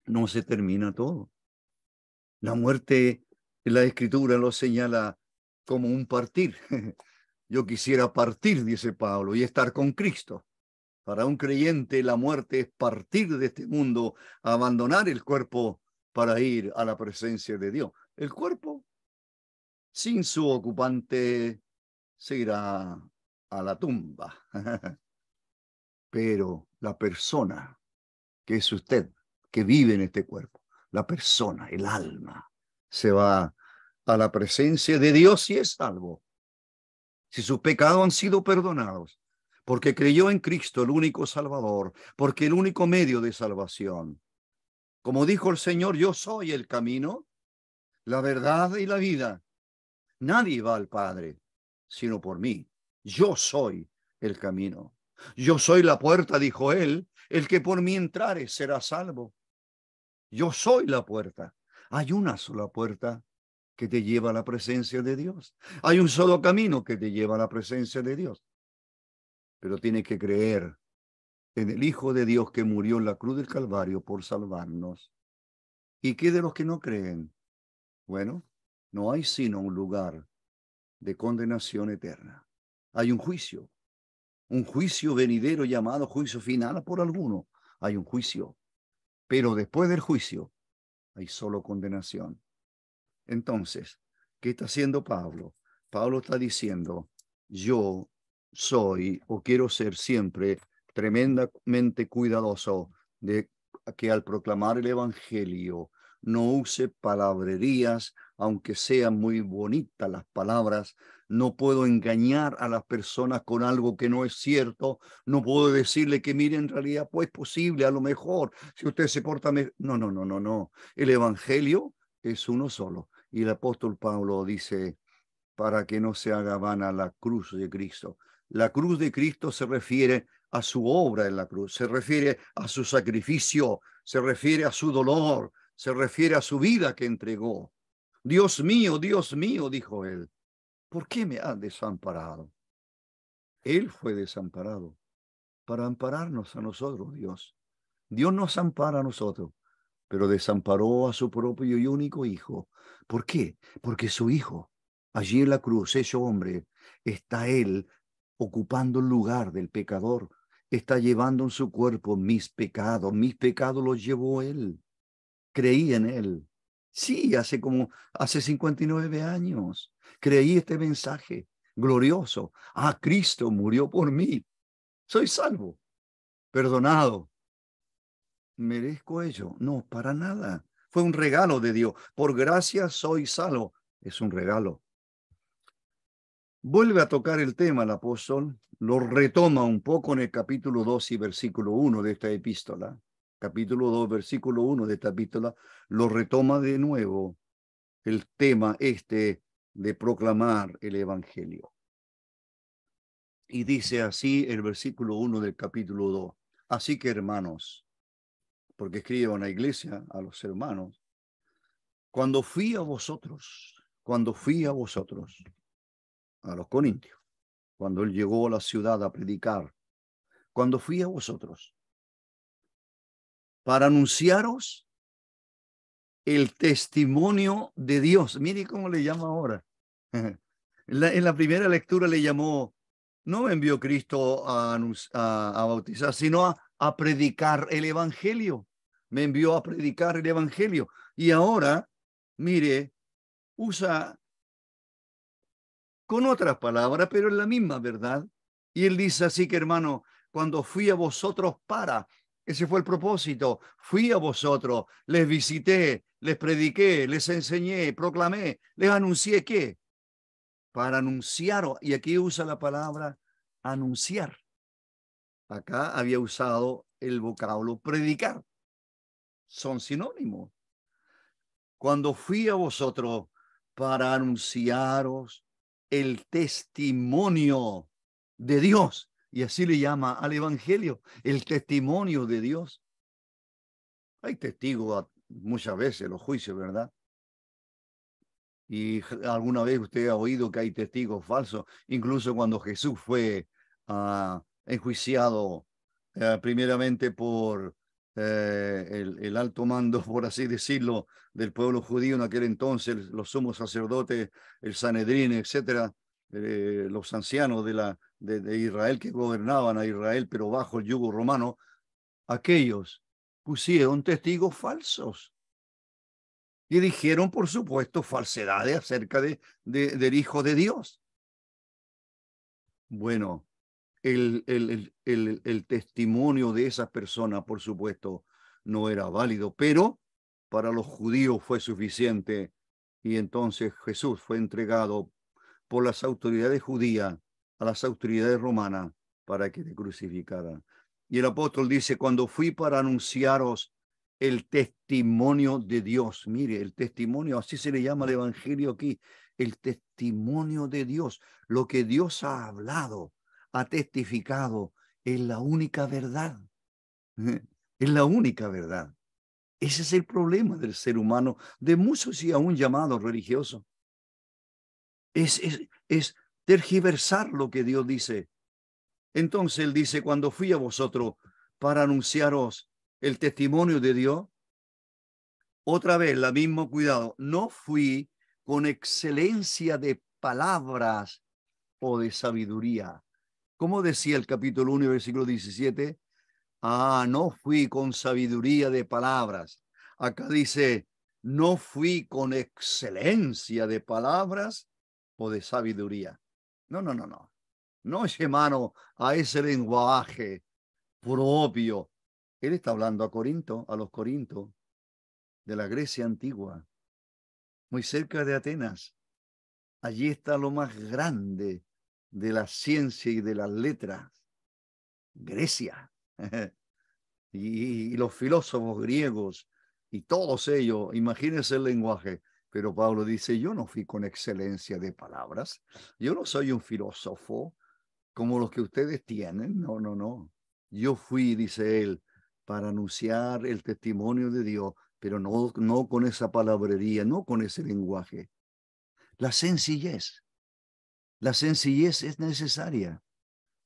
Speaker 2: No se termina todo. La muerte, la Escritura lo señala como un partir. Yo quisiera partir, dice Pablo, y estar con Cristo. Para un creyente, la muerte es partir de este mundo, abandonar el cuerpo para ir a la presencia de Dios. El cuerpo, sin su ocupante, se irá a la tumba. Pero la persona, que es usted, que vive en este cuerpo, la persona, el alma, se va a la presencia de Dios y es salvo. Si sus pecados han sido perdonados, porque creyó en Cristo, el único Salvador, porque el único medio de salvación. Como dijo el Señor: yo soy el camino, la verdad y la vida. Nadie va al Padre sino por mí. Yo soy el camino. Yo soy la puerta, dijo él. El que por mí entrare será salvo. Yo soy la puerta. Hay una sola puerta que te lleva a la presencia de Dios. Hay un solo camino que te lleva a la presencia de Dios. Pero tienes que creer en el Hijo de Dios que murió en la cruz del Calvario por salvarnos. ¿Y qué de los que no creen? Bueno, no hay sino un lugar de condenación eterna. Hay un juicio venidero llamado juicio final por alguno. Hay un juicio, pero después del juicio hay solo condenación. Entonces, ¿qué está haciendo Pablo? Pablo está diciendo: yo soy o quiero ser siempre tremendamente cuidadoso de que al proclamar el evangelio no use palabrerías, aunque sean muy bonitas las palabras. No puedo engañar a las personas con algo que no es cierto. No puedo decirle que mire, en realidad, pues posible, a lo mejor, si usted se porta mejor. No. El evangelio es uno solo. Y el apóstol Pablo dice: para que no se haga vana la cruz de Cristo. La cruz de Cristo se refiere a su obra en la cruz, se refiere a su sacrificio, se refiere a su dolor, se refiere a su vida que entregó. Dios mío, dijo él, ¿por qué me has desamparado? Él fue desamparado para ampararnos a nosotros, Dios. Dios nos ampara a nosotros, pero desamparó a su propio y único Hijo. ¿Por qué? Porque su Hijo, allí en la cruz, hecho hombre, está él ocupando el lugar del pecador, está llevando en su cuerpo mis pecados los llevó él. Creí en él. Sí, hace 59 años, creí este mensaje glorioso. Cristo murió por mí. Soy salvo, perdonado. ¿Merezco ello? No, para nada. Fue un regalo de Dios. Por gracia soy salvo. Es un regalo. Vuelve a tocar el tema el apóstol, lo retoma un poco en el capítulo 2 y versículo 1 de esta epístola. capítulo 2, versículo 1 de esta epístola, lo retoma de nuevo el tema de proclamar el evangelio. Y dice así el versículo 1 del capítulo 2. Así que, hermanos, porque escribe a una iglesia, a los hermanos, cuando fui a vosotros, a los corintios, cuando él llegó a la ciudad a predicar, cuando fui a vosotros, para anunciaros el testimonio de Dios. Mire cómo le llama ahora. En la primera lectura le llamó, no me envió Cristo a bautizar, sino a predicar el evangelio. Me envió a predicar el evangelio. Y ahora, mire, usa con otras palabras, pero es la misma verdad. Y él dice así que, hermano, cuando fui a vosotros ese fue el propósito, fui a vosotros, les visité, les prediqué, les enseñé, proclamé, les anuncié ¿qué? Para anunciaros, y aquí usa la palabra anunciar. Acá había usado el vocablo predicar. Son sinónimos. Cuando fui a vosotros para anunciaros el testimonio de Dios, y así le llama al evangelio, el testimonio de Dios. Hay testigos muchas veces en los juicios, ¿verdad? Y alguna vez usted ha oído que hay testigos falsos, incluso cuando Jesús fue enjuiciado primeramente por el alto mando, por así decirlo, del pueblo judío en aquel entonces, los sumos sacerdotes, el Sanedrín, etcétera, los ancianos de Israel que gobernaban a Israel, pero bajo el yugo romano, aquellos pusieron testigos falsos. Y dijeron, por supuesto, falsedades acerca del Hijo de Dios. Bueno, el testimonio de esas personas, por supuesto, no era válido, pero para los judíos fue suficiente. Y entonces Jesús fue entregado por las autoridades judías a las autoridades romanas para que te crucificaran. Y el apóstol dice, cuando fui para anunciaros el testimonio de Dios. Mire, el testimonio, así se le llama al evangelio aquí, el testimonio de Dios. Lo que Dios ha hablado, ha testificado, es la única verdad. Es la única verdad. Ese es el problema del ser humano, de muchos y aún llamados religiosos. Es tergiversar lo que Dios dice. Entonces él dice, cuando fui a vosotros para anunciaros el testimonio de Dios, otra vez, la mismo cuidado, no fui con excelencia de palabras o de sabiduría. Como decía el capítulo 1, versículo 17, no fui con sabiduría de palabras. Acá dice, no fui con excelencia de palabras o de sabiduría. No. No es hermano a ese lenguaje propio. Él está hablando a los Corintios de la Grecia antigua, muy cerca de Atenas. Allí está lo más grande de la ciencia y de las letras, Grecia. y los filósofos griegos y todos ellos, imagínense el lenguaje. Pero Pablo dice, yo no fui con excelencia de palabras, yo no soy un filósofo como los que ustedes tienen, no. Yo fui, dice él, para anunciar el testimonio de Dios, pero no con esa palabrería, no con ese lenguaje. La sencillez es necesaria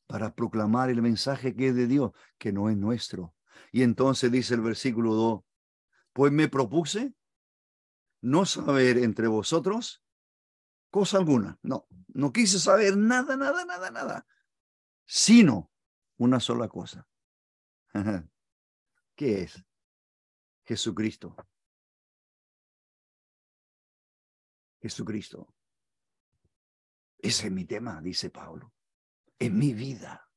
Speaker 2: para proclamar el mensaje que es de Dios, que no es nuestro. Y entonces dice el versículo 2, pues me propuse no saber entre vosotros cosa alguna. No quise saber nada, sino una sola cosa. ¿Qué es? Jesucristo. Jesucristo. Ese es mi tema, dice Pablo. Es mi vida.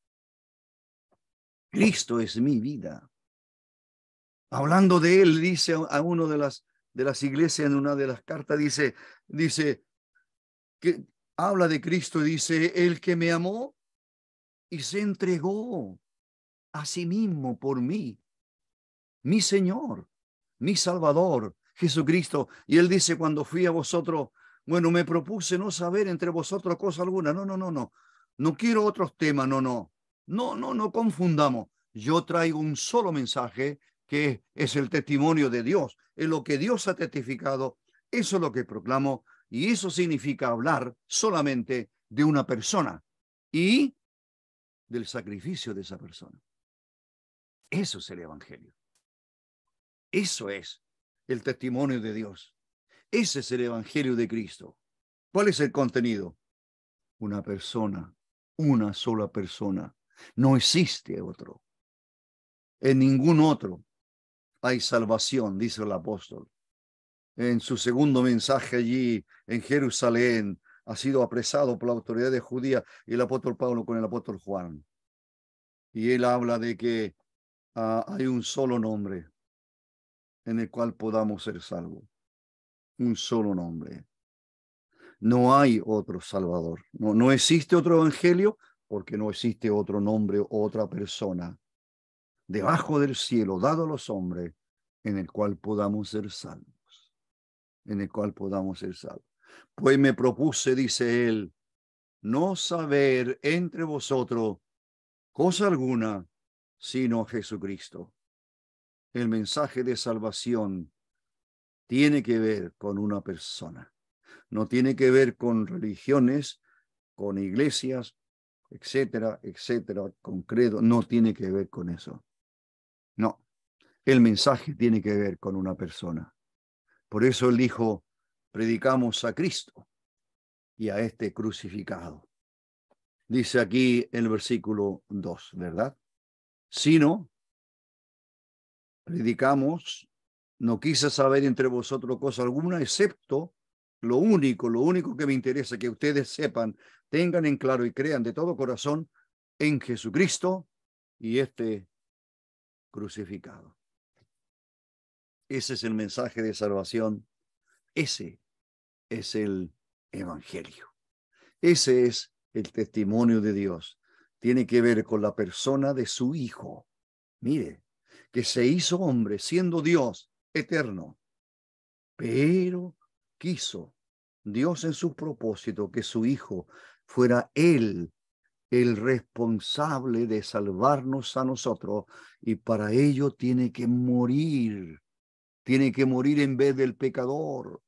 Speaker 2: Cristo es mi vida. Hablando de él, dice a uno de las iglesias en una de las cartas, dice que habla de Cristo, dice, el que me amó y se entregó a sí mismo por mí. mi Señor, mi Salvador, Jesucristo. Y él dice, cuando fui a vosotros, bueno, me propuse no saber entre vosotros cosa alguna. No, no, no, no. No quiero otros temas, no, no. No, no, no confundamos. Yo traigo un solo mensaje que es el testimonio de Dios. Es lo que Dios ha testificado. Eso es lo que proclamo. Y eso significa hablar solamente de una persona y del sacrificio de esa persona. Eso es el Evangelio. Eso es el testimonio de Dios. Ese es el Evangelio de Cristo. ¿Cuál es el contenido? Una persona, una sola persona. No existe otro. En ningún otro hay salvación, dice el apóstol. En su segundo mensaje allí en Jerusalén, ha sido apresado por la autoridad de judía y el apóstol Pablo con el apóstol Juan. Y él habla de que hay un solo nombre en el cual podamos ser salvos. Un solo nombre. No hay otro Salvador. No existe otro evangelio porque no existe otro nombre o otra persona debajo del cielo dado a los hombres en el cual podamos ser salvos. En el cual podamos ser salvos. Pues me propuse, dice él, no saber entre vosotros cosa alguna sino Jesucristo. El mensaje de salvación tiene que ver con una persona. No tiene que ver con religiones, con iglesias, etcétera, etcétera, con credo. No tiene que ver con eso. No, el mensaje tiene que ver con una persona. Por eso él dijo, predicamos a Cristo y a este crucificado. Dice aquí en el versículo 2, ¿verdad? Sino, predicamos, no quise saber entre vosotros cosa alguna, excepto lo único que me interesa que ustedes sepan, tengan en claro y crean de todo corazón en Jesucristo y este crucificado. Ese es el mensaje de salvación. Ese es el evangelio. Ese es el testimonio de Dios. Tiene que ver con la persona de su Hijo. Mire, que se hizo hombre siendo Dios eterno, pero quiso Dios en su propósito que su Hijo fuera Él el responsable de salvarnos a nosotros, y para ello tiene que morir en vez del pecador.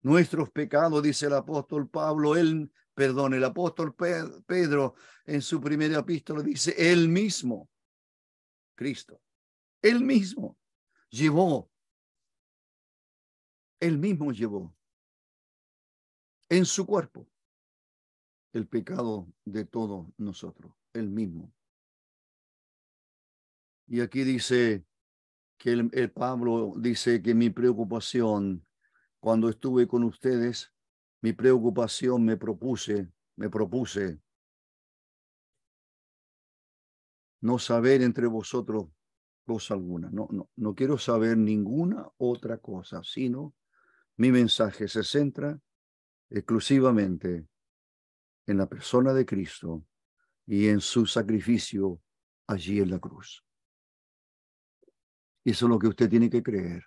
Speaker 2: Nuestros pecados, dice el apóstol Pablo, el apóstol Pedro en su primera epístola dice, él mismo, Cristo, él mismo llevó en su cuerpo el pecado de todos nosotros, él mismo. Y aquí dice que el Pablo dice que mi preocupación, cuando estuve con ustedes, mi preocupación me propuse no saber entre vosotros cosa alguna. No quiero saber ninguna otra cosa, sino mi mensaje se centra exclusivamente en la persona de Cristo y en su sacrificio allí en la cruz. Eso es lo que usted tiene que creer,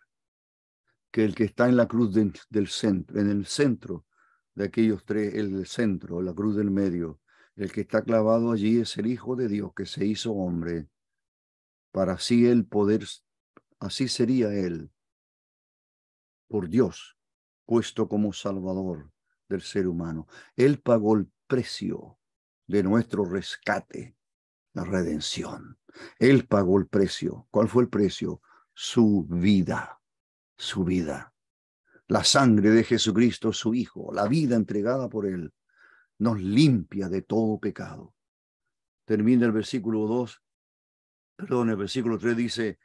Speaker 2: que el que está en la cruz del centro, en el centro de aquellos tres, el centro, la cruz del medio, el que está clavado allí es el Hijo de Dios que se hizo hombre, para así él poder, así sería él, por Dios, puesto como Salvador del ser humano. Él pagó el precio de nuestro rescate, la redención. Él pagó el precio. ¿Cuál fue el precio? Su vida, su vida. La sangre de Jesucristo, su Hijo, la vida entregada por Él, nos limpia de todo pecado. Termina el versículo 2, el versículo 3 dice,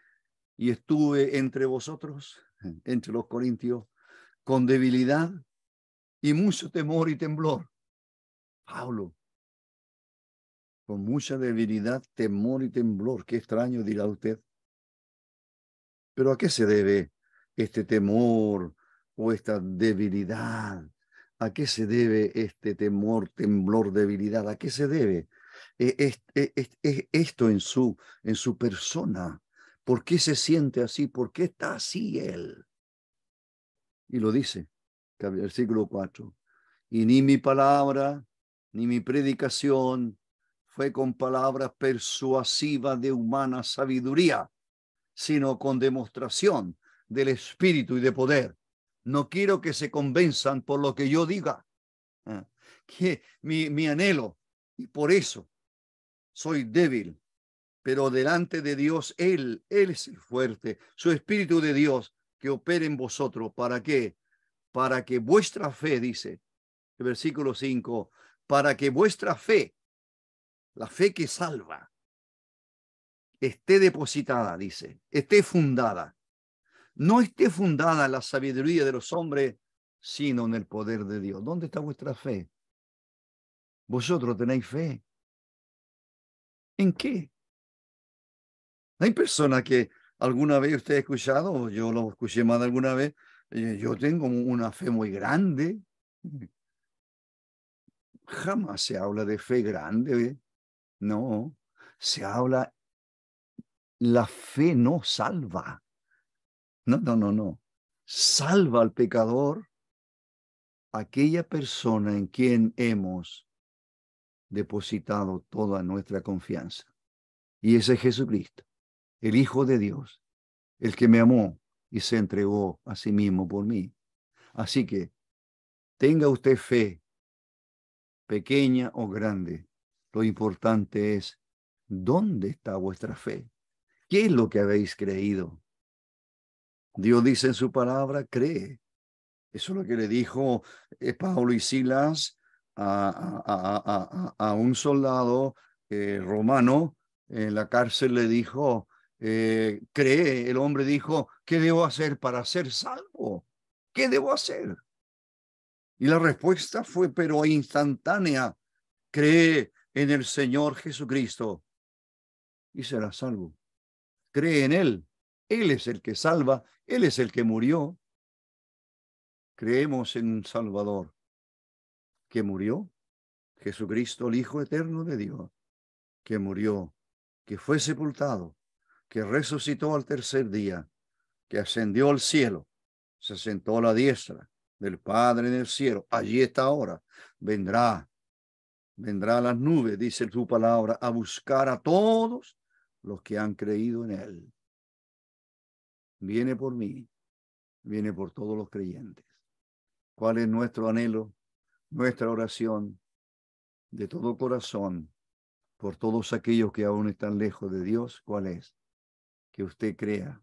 Speaker 2: y estuve entre vosotros, entre los corintios, con debilidad y mucho temor y temblor. Pablo, con mucha debilidad, temor y temblor. Qué extraño, dirá usted. Pero ¿a qué se debe este temor o esta debilidad? ¿A qué se debe este temor, temblor, debilidad? ¿A qué se debe esto en su persona? ¿Por qué se siente así? ¿Por qué está así él? Y lo dice, versículo 4. Y ni mi palabra, ni mi predicación fue con palabras persuasivas de humana sabiduría, sino con demostración del Espíritu y de poder. No quiero que se convenzan por lo que yo diga, que mi anhelo, y por eso soy débil, pero delante de Dios, Él es el fuerte, su Espíritu de Dios que opere en vosotros. ¿Para qué? Para que vuestra fe, dice el versículo 5, para que vuestra fe, la fe que salva, esté depositada, dice, esté fundada. No esté fundada en la sabiduría de los hombres, sino en el poder de Dios. ¿Dónde está vuestra fe? ¿Vosotros tenéis fe? ¿En qué? Hay personas que alguna vez usted ha escuchado, o yo lo escuché más de alguna vez, yo tengo una fe muy grande. Jamás se habla de fe grande, no, se habla, la fe no salva. No, no, no, no. Salva al pecador aquella persona en quien hemos depositado toda nuestra confianza. Y ese es Jesucristo, el Hijo de Dios, el que me amó y se entregó a sí mismo por mí. Así que tenga usted fe, pequeña o grande. Lo importante es, ¿dónde está vuestra fe? ¿Qué es lo que habéis creído? Dios dice en su palabra, cree. Eso es lo que le dijo Pablo y Silas a un soldado romano en la cárcel. Le dijo, cree. El hombre dijo, ¿qué debo hacer para ser salvo? ¿Qué debo hacer? Y la respuesta fue, pero instantánea, cree en el Señor Jesucristo y serás salvo. Cree en Él. Él es el que salva, Él es el que murió. Creemos en un Salvador que murió, Jesucristo, el Hijo eterno de Dios, que murió, que fue sepultado, que resucitó al tercer día, que ascendió al cielo, se sentó a la diestra del Padre en el cielo. Allí está ahora. Vendrá a las nubes, dice su palabra, a buscar a todos los que han creído en Él. Viene por mí, viene por todos los creyentes. ¿Cuál es nuestro anhelo, nuestra oración de todo corazón por todos aquellos que aún están lejos de Dios? ¿Cuál es? Que usted cree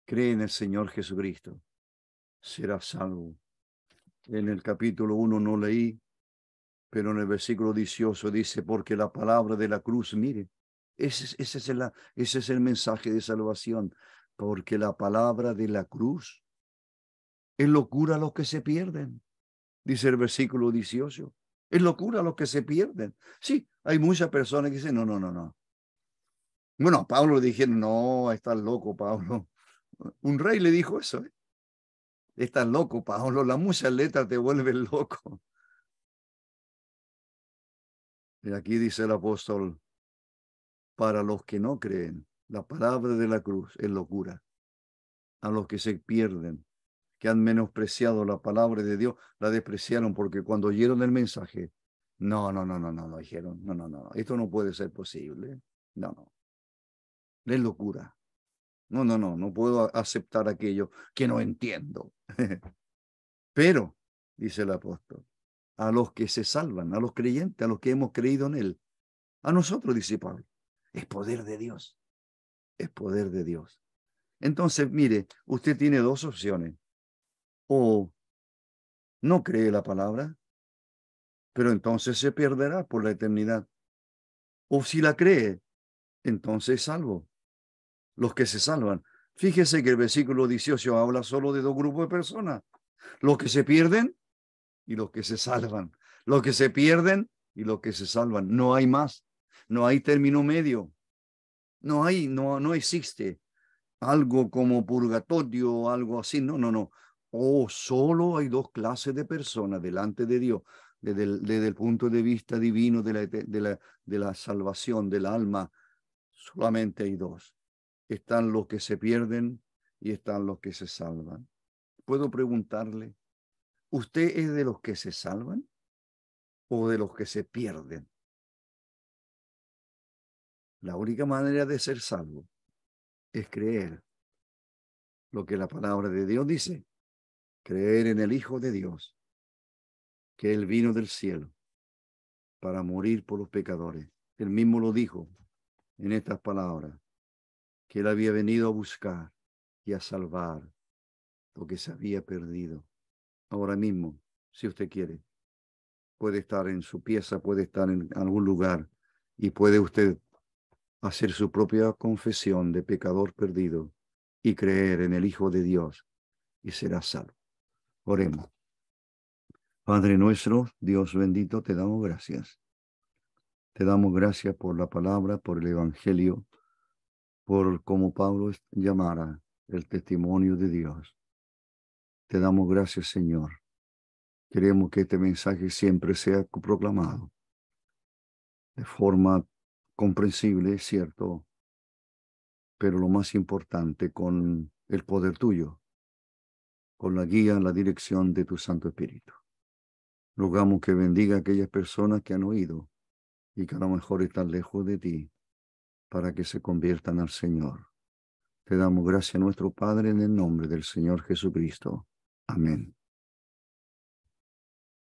Speaker 2: en el Señor Jesucristo, será salvo. En el capítulo 1 no leí, pero en el versículo 18 dice, porque la palabra de la cruz, mire, ese es el mensaje de salvación, porque la palabra de la cruz es locura a los que se pierden, dice el versículo 18. Es locura a los que se pierden. Sí, hay muchas personas que dicen, no, no, no, no. Bueno, a Pablo le dijeron, no, estás loco, Pablo. Un rey le dijo eso. Estás loco, Pablo, las muchas letras te vuelven loco. Y aquí dice el apóstol, para los que no creen, la palabra de la cruz es locura. A los que se pierden, que han menospreciado la palabra de Dios, la despreciaron porque cuando oyeron el mensaje, no, dijeron, no, esto no puede ser posible. No, es locura. No puedo aceptar aquello que no entiendo. Pero, dice el apóstol, a los que se salvan, a los creyentes, a los que hemos creído en Él, a nosotros, dice Pablo, es poder de Dios, es poder de Dios. Entonces, mire, usted tiene dos opciones. O no cree la palabra, pero entonces se perderá por la eternidad. O si la cree, entonces es salvo. Los que se salvan. Fíjese que el versículo 18 habla solo de dos grupos de personas. Los que se pierden y los que se salvan. Los que se pierden y los que se salvan. No hay más. No hay término medio. No existe algo como purgatorio o algo así. No. Solo hay dos clases de personas delante de Dios. Desde el punto de vista divino de la salvación del alma, solamente hay dos. Están los que se pierden y están los que se salvan. ¿Puedo preguntarle, usted es de los que se salvan o de los que se pierden? La única manera de ser salvo es creer lo que la palabra de Dios dice, creer en el Hijo de Dios, que Él vino del cielo para morir por los pecadores. Él mismo lo dijo en estas palabras, que Él había venido a buscar y a salvar lo que se había perdido. Ahora mismo, si usted quiere, puede estar en su pieza, puede estar en algún lugar y puede usted hacer su propia confesión de pecador perdido y creer en el Hijo de Dios y será salvo. Oremos. Padre nuestro, Dios bendito, te damos gracias. Te damos gracias por la palabra, por el Evangelio, por como Pablo llamara el testimonio de Dios. Te damos gracias, Señor. Queremos que este mensaje siempre sea proclamado de forma comprensible, cierto, pero lo más importante, con el poder tuyo, con la guía, la dirección de tu Santo Espíritu. Rogamos que bendiga a aquellas personas que han oído y que a lo mejor están lejos de ti, para que se conviertan al Señor. Te damos gracias a nuestro Padre en el nombre del Señor Jesucristo. Amén.